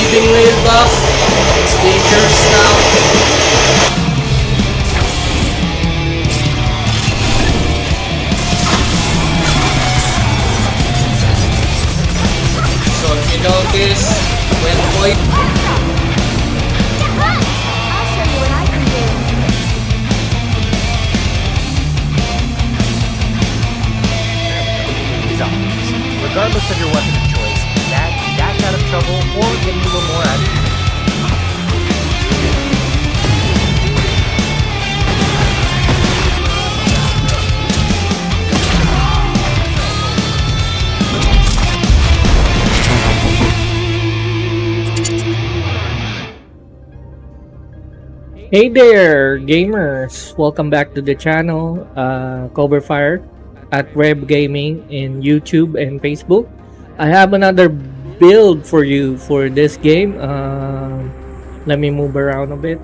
Moving whale buff. It's dangerous now. So if you notice, when point I'll show you what I can do. Zombies. Regardless of your weapon of choice, that's out of trouble or getting a little more out of it. Hey there, gamers! Welcome back to the channel, Cover Fire at Web Gaming in YouTube and Facebook. I have another build for you for this game. Let me move around a bit.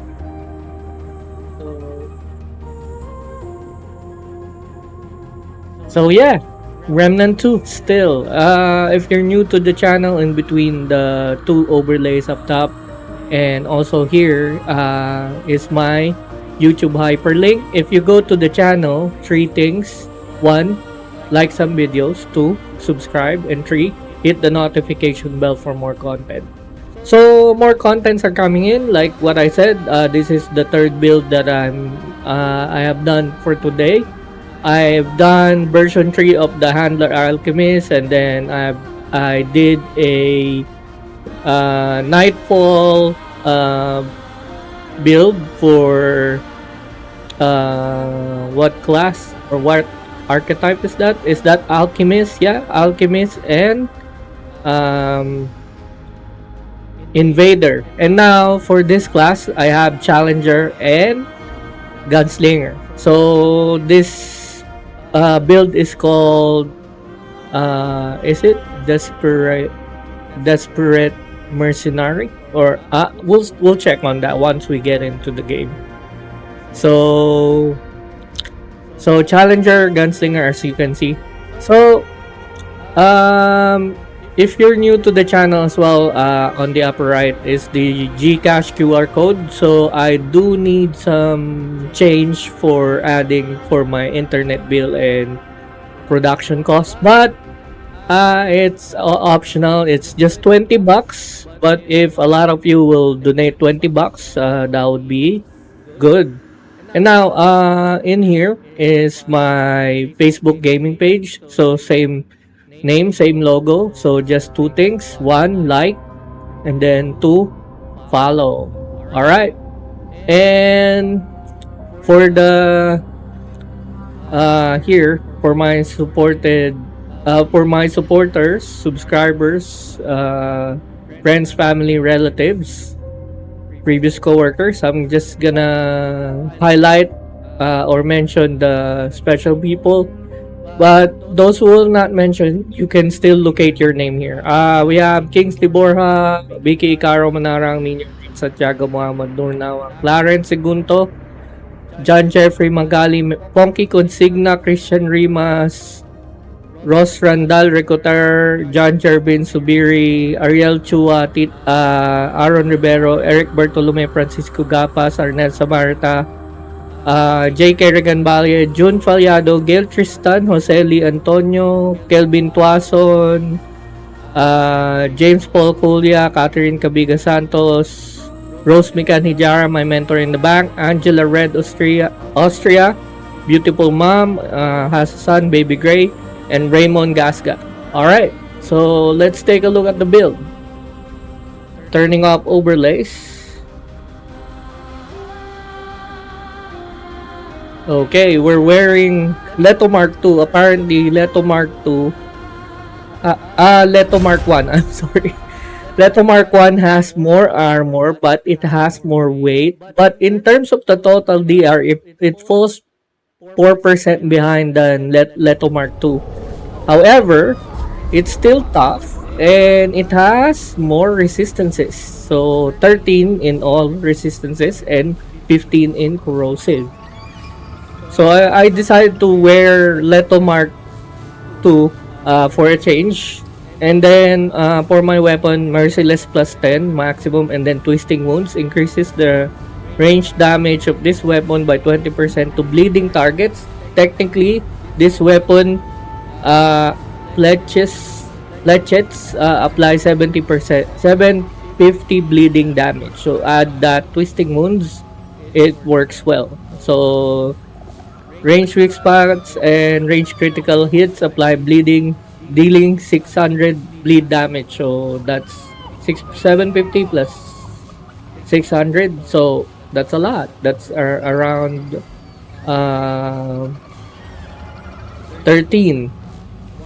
So yeah, Remnant2 still. If you're new to the channel, in between the two overlays up top, and also here is my YouTube hyperlink. If you go to the channel, three things: one, like some videos; two, subscribe; and three, hit the notification bell for more content. So more contents are coming in. Like what I said, this is the third build that I have done for today. I've done version 3 of the Handler Alchemist, and then I did a Nightfall build for what class or what archetype is that? Is that Alchemist? Yeah, Alchemist and Invader. And now for this class, I have Challenger and Gunslinger. So this build is called is it Desperate Mercenary, or we'll check on that once we get into the game. So Challenger, Gunslinger, as you can see. So if you're new to the channel as well, on the upper right is the Gcash QR code. So I do need some change for adding for my internet bill and production costs, but it's optional. It's just 20 bucks, but if a lot of you will donate 20 bucks, that would be good. And now in here is my Facebook gaming page. So same name, same logo. So just two things: one, like, and then two, follow. All right. And for the here for my supporters, subscribers, friends, family, relatives, previous coworkers, I'm just gonna highlight or mention the special people. But those who will not mention, you can still locate your name here. We have Kingsley Borja, Vicky Icaro Manarang, Minyo Santiago Muhammad Nurnawang, Clarence Segundo, John Jeffrey Magali, Ponky Consigna, Christian Rimas, Ross Randal Recotar, John Jervin Subiri, Ariel Chua, Aaron Rivero, Eric Bartolome, Francisco Gapas, Arnel Samarta, J.K. Regan Valle, June Falyado, Gail Tristan, Jose Lee Antonio, Kelvin Tuason, James Paul Culia, Catherine Cabiga Santos, Rose Mikan Hijara, my mentor in the bank, Angela Red Austria, Beautiful Mom, has a son, Baby Gray, and Raymond Gasga. Alright, so let's take a look at the build. Turning off overlays. Okay, we're wearing Leto Mark 2. Apparently, Leto Mark 2. Leto Mark 1. I'm sorry. Leto Mark 1 has more armor, but it has more weight. But in terms of the total DR, it falls 4% behind than Leto Mark 2. However, it's still tough, and it has more resistances. So 13 in all resistances and 15 in corrosive. So I decided to wear Leto Mark 2 for a change. And then for my weapon, Merciless plus 10 maximum, and then Twisting Wounds increases the range damage of this weapon by 20% to bleeding targets. Technically, this weapon uh, Fletchets apply 70%, 750 bleeding damage. So add that Twisting Wounds, it works well. So range weak spots and range critical hits apply bleeding, dealing 600 bleed damage. So that's 750 plus 600. So that's a lot. That's around uh, 13,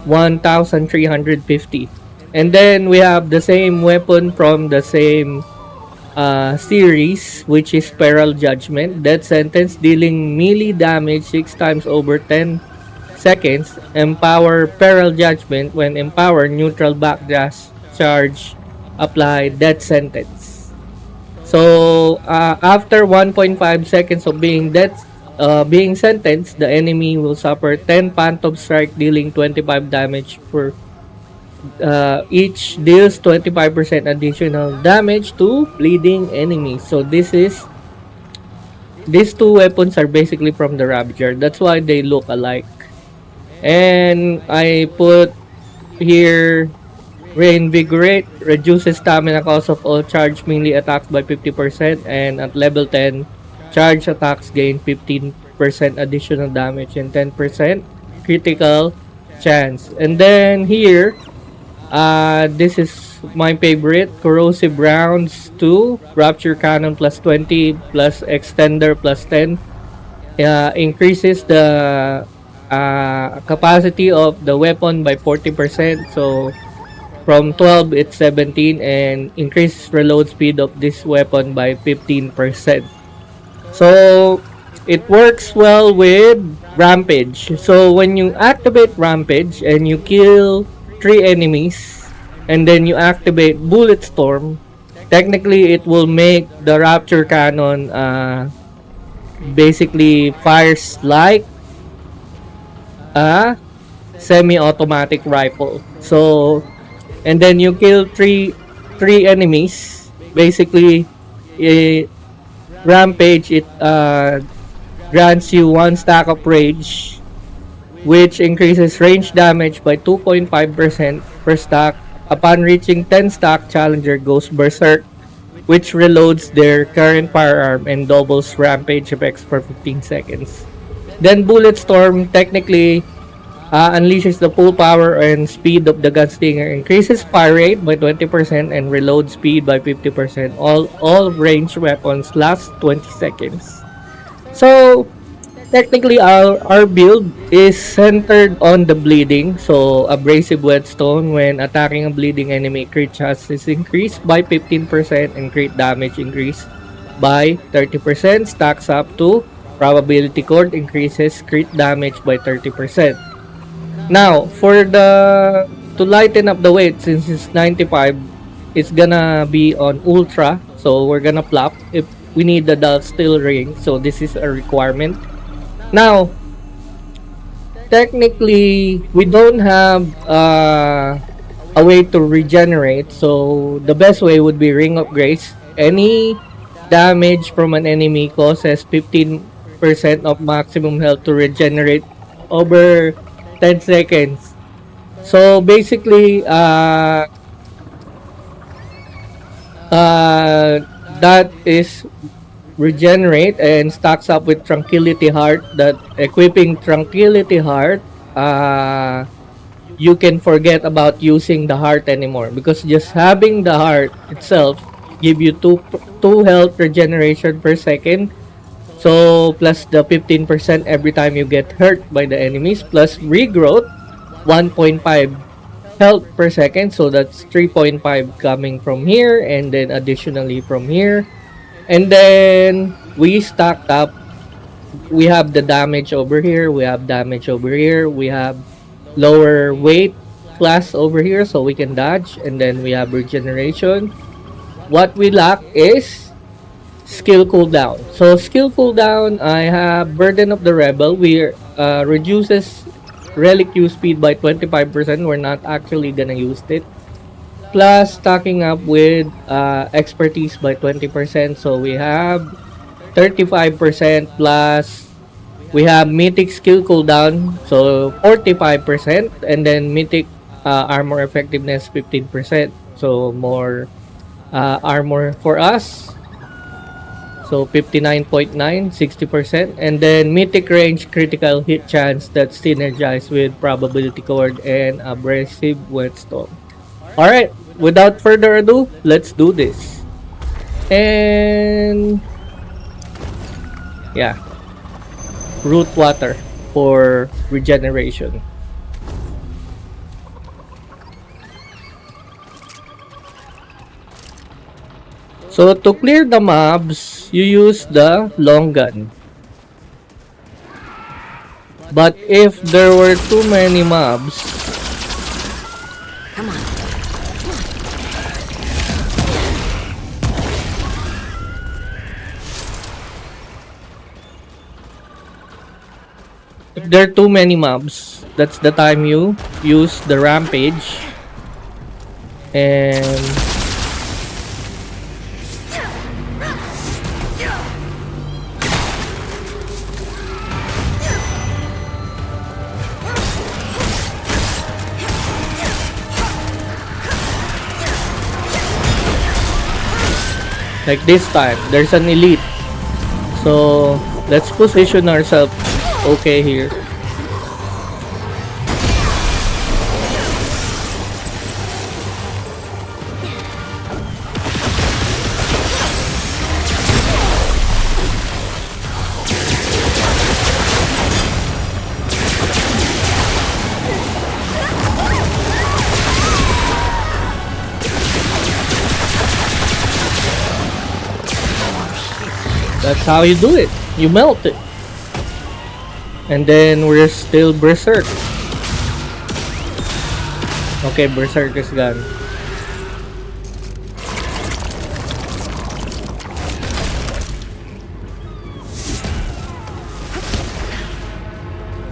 1,350. And then we have the same weapon from the same series, which is Peril Judgment. Death sentence dealing melee damage 6 times over 10 seconds. Empower Peril Judgment. When empowered, neutral backdash charge apply death sentence. So after 1.5 seconds of being sentenced, the enemy will suffer 10 Phantom Strike dealing 25 damage per each deals 25% additional damage to bleeding enemies. So these two weapons are basically from the Ravager. That's why they look alike. And I put here Reinvigorate reduces stamina cost of all charge melee attacks by 50%, and at level 10 charge attacks gain 15% additional damage and 10% critical chance. And then here this is my favorite, Corrosive Rounds 2, Rupture Cannon plus 20 plus Extender plus 10. Increases the capacity of the weapon by 40%. So from 12 it's 17, and increases reload speed of this weapon by 15%. So it works well with Rampage. So when you activate Rampage and you kill 3 enemies, and then you activate Bullet Storm, technically it will make the Rapture Cannon basically fires like a semi-automatic rifle. So, and then you kill three enemies. Basically, Rampage, it grants you 1 stack of rage, which increases range damage by 2.5% per stack. Upon reaching 10 stack, Challenger goes berserk, which reloads their current firearm and doubles Rampage effects for 15 seconds. Then Bullet Storm technically unleashes the full power and speed of the Gunslinger, increases fire rate by 20% and reload speed by 50%. All ranged weapons last 20 seconds. So technically our build is centered on the bleeding. So abrasive whetstone, when attacking a bleeding enemy, crit chance is increased by 15% and crit damage increased by 30%. Stacks up to probability cord, increases crit damage by 30%. Now for to lighten up the weight, since it's 95, it's gonna be on ultra. So we're gonna plop if we need the dull steel ring. So this is a requirement. Now, technically, we don't have a way to regenerate. So the best way would be Ring of Grace. Any damage from an enemy causes 15% of maximum health to regenerate over 10 seconds. So basically, that is regenerate and stacks up with Tranquility Heart. That equipping Tranquility Heart, you can forget about using the heart anymore, because just having the heart itself give you 2 health regeneration per second. So plus the 15% every time you get hurt by the enemies, plus regrowth 1.5 health per second. So that's 3.5 coming from here, and then additionally from here. And then we stacked up. We have the damage over here. We have damage over here. We have lower weight class over here, so we can dodge. And then we have regeneration. What we lack is skill cooldown. So skill cooldown, I have Burden of the Rebel. We reduces relic use speed by 25%. We're not actually gonna use it. Plus stacking up with expertise by 20%. So we have 35% plus we have mythic skill cooldown, so 45%, and then mythic armor effectiveness 15%. So more armor for us. So 59.9, 60%. And then mythic range critical hit chance that's synergized with probability cord and abrasive whetstone. Alright, without further ado, let's do this. And yeah, root water for regeneration. So to clear the mobs, you use the long gun. But if there were too many mobs, Come on. if there are too many mobs, that's the time you use the rampage. And like this time, there's an elite. So let's position ourselves okay here. That's how you do it. You melt it. And then we're still Berserk. Okay, Berserk is gone.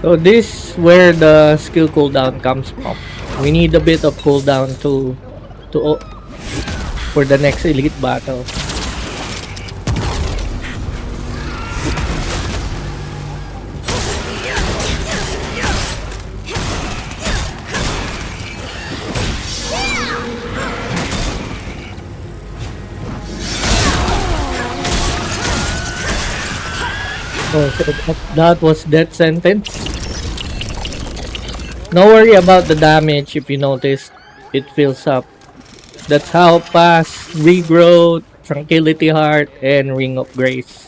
So this is where the skill cooldown comes from. We need a bit of cooldown to for the next elite battle. Oh, so that was death sentence. No worry about the damage if you notice it fills up. That's how fast regrowth, tranquility heart, and ring of grace.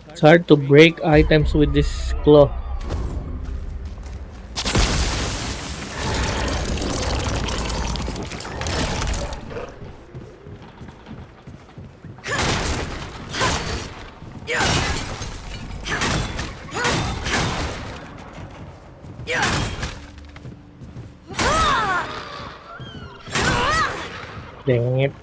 It's hard to break items with this claw. Dang it.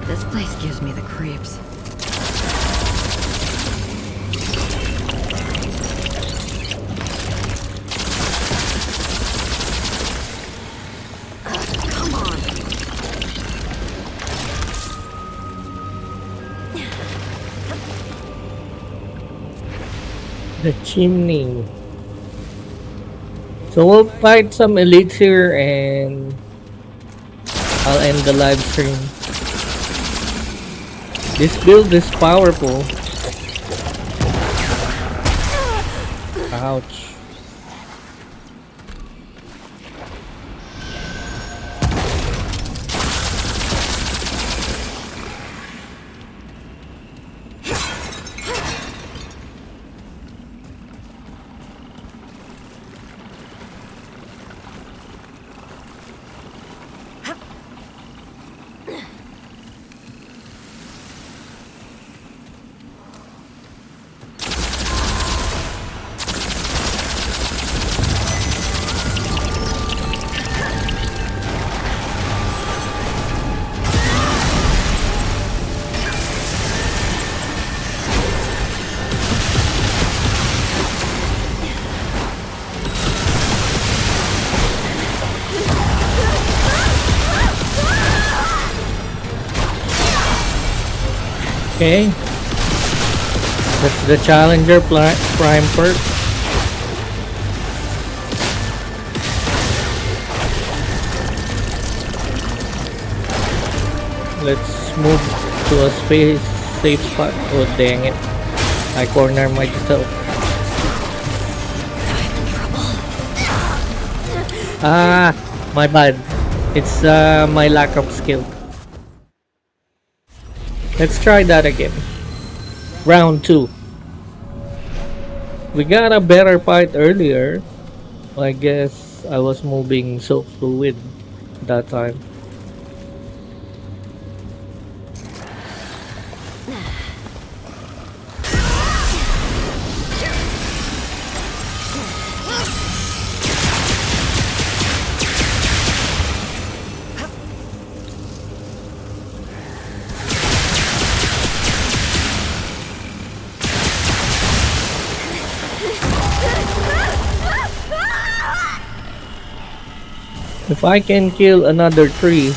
This place gives me the creeps. The chimney. So we'll fight some elites here and I'll end the live stream. This build is powerful. Ouch. Okay. That's the Challenger Prime perk. Let's move to a safe spot. Oh dang it. I cornered myself. Ah, my bad. It's my lack of skill. Let's try that again. Round 2. We got a better fight earlier. I guess I was moving so fluid that time. If I can kill another tree,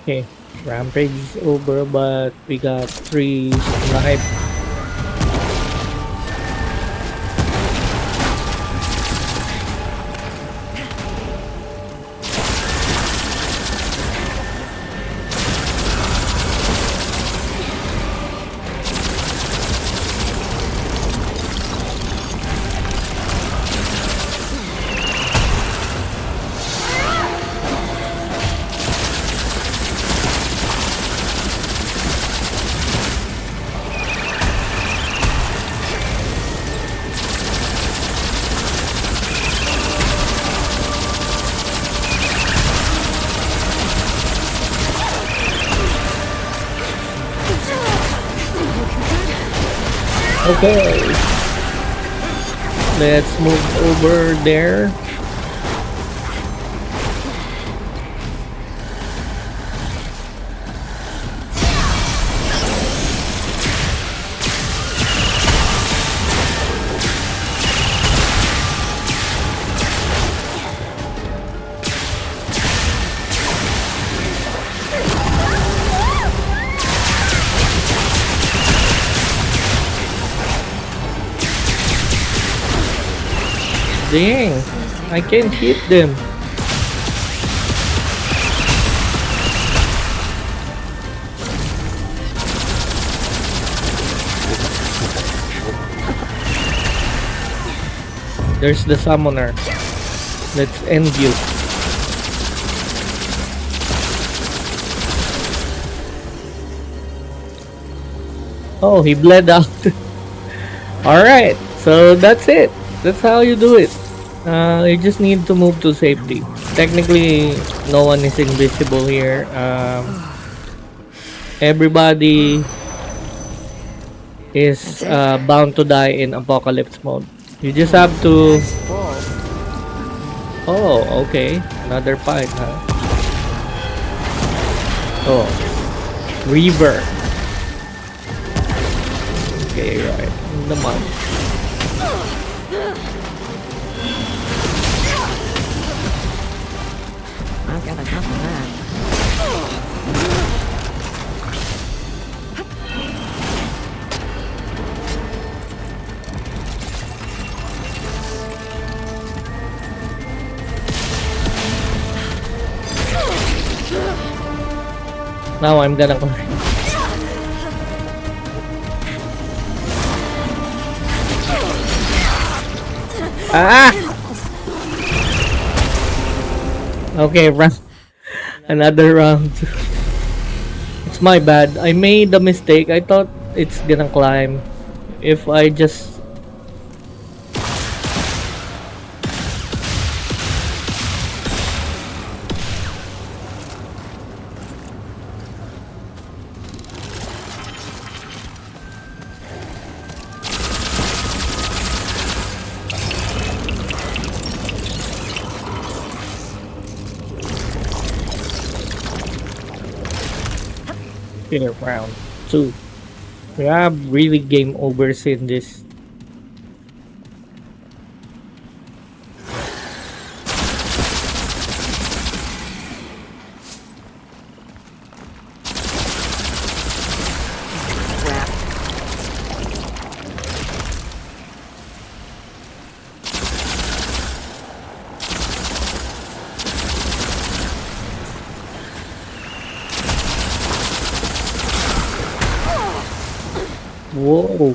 okay, rampage is over, but we got 3 snipe. Okay, let's move over there. Dang, I can't hit them. There's the summoner. Let's end you. Oh, he bled out. Alright, so that's it. That's how you do it. You just need to move to safety. Technically, no one is invisible here. Everybody is bound to die in apocalypse mode. You just have to... Oh, okay. Another fight, huh? Oh. Reaver. Okay, right. In the mouth. Now I'm gonna. Ah! Okay, round. Another round. It's my bad. I made a mistake. I thought it's gonna climb. If I just. Okay, round 2. We have really game overs in this. Crap. Whoa.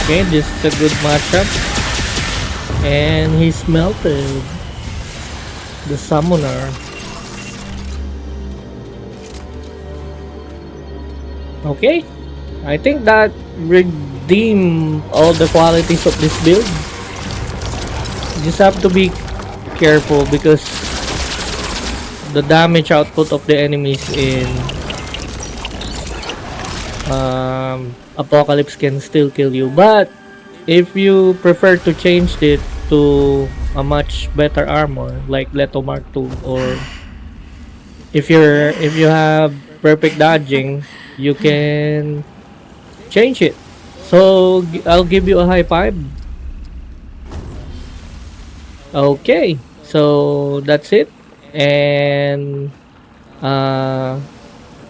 Okay, this is a good matchup. And he's melted. The summoner. Okay. I think that redeem all the qualities of this build. You just have to be careful because the damage output of the enemies in Apocalypse can still kill you. But if you prefer to change it to a much better armor like Leto Mark 2, or if you have perfect dodging, you can change it. So I'll give you a high five. Okay, so that's it, and uh,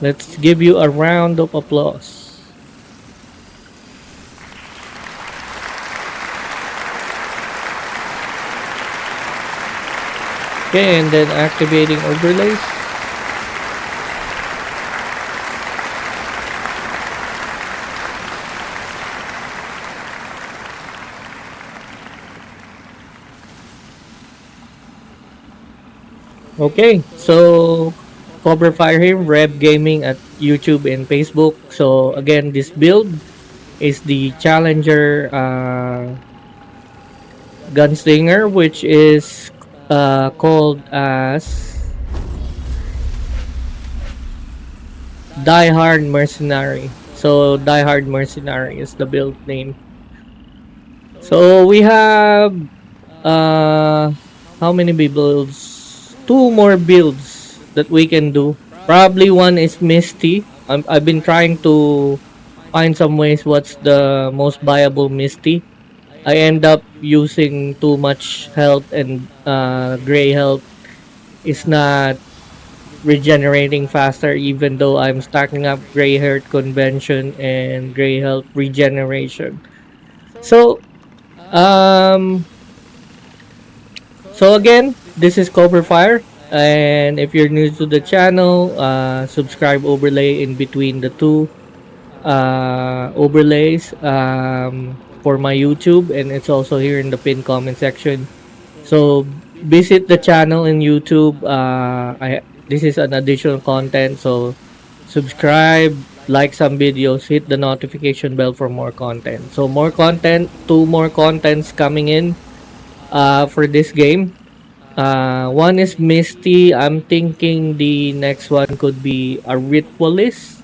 let's give you a round of applause. Okay, and then activating overlays. Okay, so cover fire here, Rev Gaming at YouTube and Facebook. So again, this build is the Challenger Gunslinger, which is called as Die Hard Mercenary. So Die Hard Mercenary is the build name. So we have uh, how many builds? Two more builds that we can do. Probably one is Misty. I've been trying to find some ways what's the most viable Misty. I end up using too much health, and gray health is not regenerating faster even though I'm stacking up gray health convention and gray health regeneration. So um so again, this is Cobra Fire, and if you're new to the channel, subscribe overlay in between the two overlays for my YouTube, and it's also here in the pinned comment section. So visit the channel in YouTube. I This is an additional content, so subscribe, like some videos, hit the notification bell for more content. So more content, two more contents coming in for this game. One is Misty. I'm thinking the next one could be a Ritualist.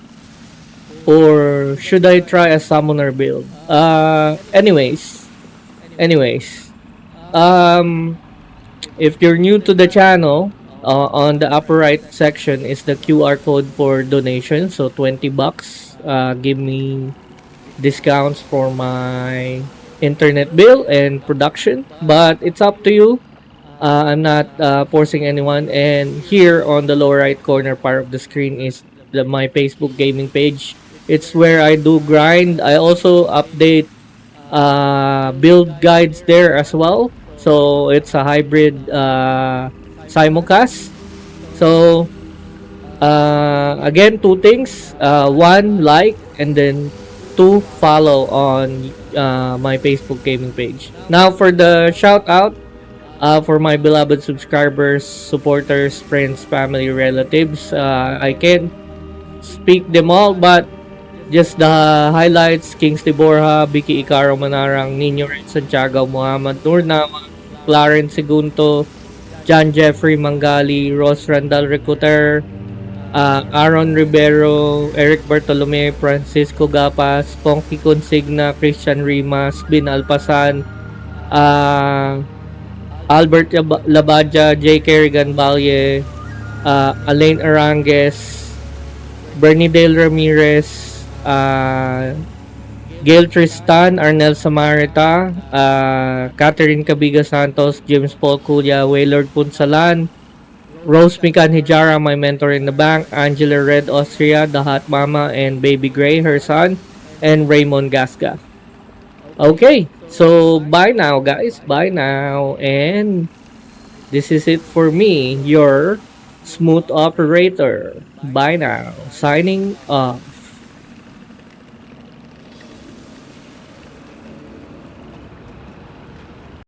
or should I try a summoner build? Anyways, um, if you're new to the channel, on the upper right section is the QR code for donation. So 20 bucks. Give me discounts for my internet bill and production. But it's up to you. I'm not forcing anyone. And here on the lower right corner part of the screen is my Facebook gaming page. It's where I do grind. I also update build guides there as well. So it's a hybrid simulcast. So again, two things. One, like, and then two, follow on my Facebook gaming page. Now for the shout out, for my beloved subscribers, supporters, friends, family, relatives. I can't speak them all, but just the highlights: Kingsley Borja, Vicky Icaro Manarang, Nino Red Santiago, Muhammad Nurnawa, Clarence Segunto, John Jeffrey Mangali, Ross Randall Recruiter, Aaron Rivero, Eric Bartolome, Francisco Gapas, Ponky Consigna, Christian Rimas, Bin Alpasan, uh, Albert Labadja, J. Kerrigan Valle, Alain Arangues, Bernie Dale Ramirez, Gail Tristan, Arnel Samarita, Catherine Cabiga Santos, James Paul Cuya, Waylord Punsalan, Rose Mikan Hijara, my mentor in the bank, Angela Red Austria, the Hot Mama, and Baby Gray, her son, and Raymond Gasca. Okay, so bye now, guys. Bye now. And this is it for me, your smooth operator. Bye now. Signing off.